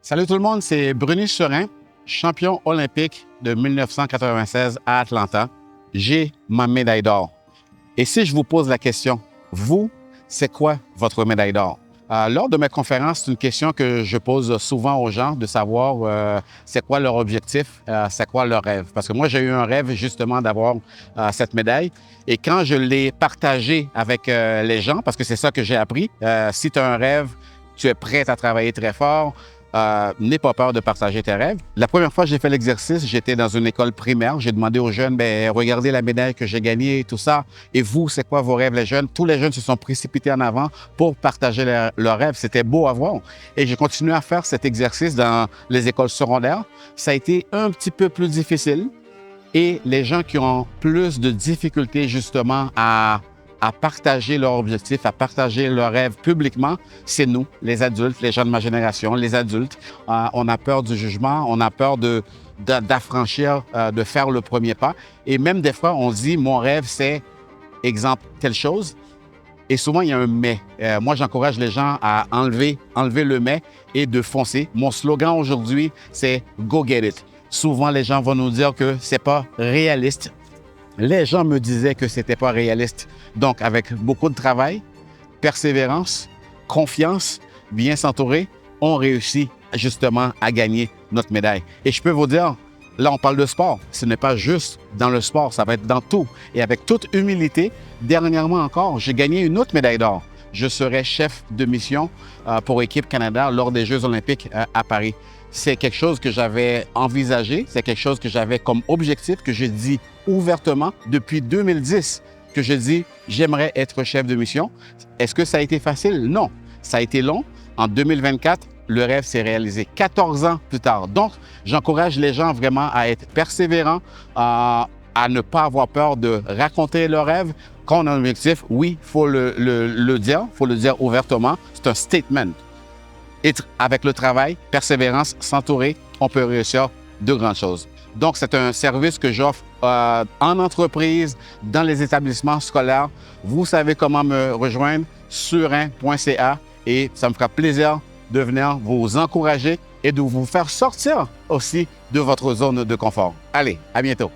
Salut tout le monde, c'est Bruni Serin, champion olympique de 1996 à Atlanta. J'ai ma médaille d'or. Et si je vous pose la question, vous, c'est quoi votre médaille d'or? Lors de mes conférences, c'est une question que je pose souvent aux gens de savoir c'est quoi leur objectif, c'est quoi leur rêve. Parce que moi, j'ai eu un rêve justement d'avoir cette médaille. Et quand je l'ai partagé avec les gens, parce que c'est ça que j'ai appris, si tu as un rêve, tu es prêt à travailler très fort, n'aie pas peur de partager tes rêves. La première fois que j'ai fait l'exercice, j'étais dans une école primaire. J'ai demandé aux jeunes, regardez la médaille que j'ai gagnée et tout ça. Et vous, c'est quoi vos rêves, les jeunes? Tous les jeunes se sont précipités en avant pour partager leurs rêves. C'était beau à voir. Et j'ai continué à faire cet exercice dans les écoles secondaires. Ça a été un petit peu plus difficile. Et les gens qui ont plus de difficultés justement à partager leur objectif, à partager leurs rêves publiquement, c'est nous, les adultes, les gens de ma génération, les adultes. On a peur du jugement, on a peur d'affranchir, de faire le premier pas. Et même des fois, on se dit, mon rêve, c'est, exemple, telle chose. Et souvent, il y a un mais. Moi, j'encourage les gens à enlever le mais et de foncer. Mon slogan aujourd'hui, c'est « Go get it ». Souvent, les gens vont nous dire que c'est pas réaliste. Les gens me disaient que c'était pas réaliste. Donc, avec beaucoup de travail, persévérance, confiance, bien s'entourer, on réussit justement à gagner notre médaille. Et je peux vous dire, là, on parle de sport. Ce n'est pas juste dans le sport, ça va être dans tout. Et avec toute humilité, dernièrement encore, j'ai gagné une autre médaille d'or. Je serai chef de mission pour Équipe Canada lors des Jeux olympiques à Paris. C'est quelque chose que j'avais envisagé, c'est quelque chose que j'avais comme objectif, que j'ai dit ouvertement depuis 2010, que je dis j'aimerais être chef de mission. Est-ce que ça a été facile? Non. Ça a été long. En 2024, le rêve s'est réalisé 14 ans plus tard. Donc, j'encourage les gens vraiment à être persévérants, à ne pas avoir peur de raconter leurs rêves. Quand on a un objectif, oui, il faut le dire ouvertement. C'est un statement. Et avec le travail, persévérance, s'entourer, on peut réussir de grandes choses. Donc, c'est un service que j'offre en entreprise, dans les établissements scolaires. Vous savez comment me rejoindre, surin.ca, et ça me fera plaisir de venir vous encourager et de vous faire sortir aussi de votre zone de confort. Allez, à bientôt.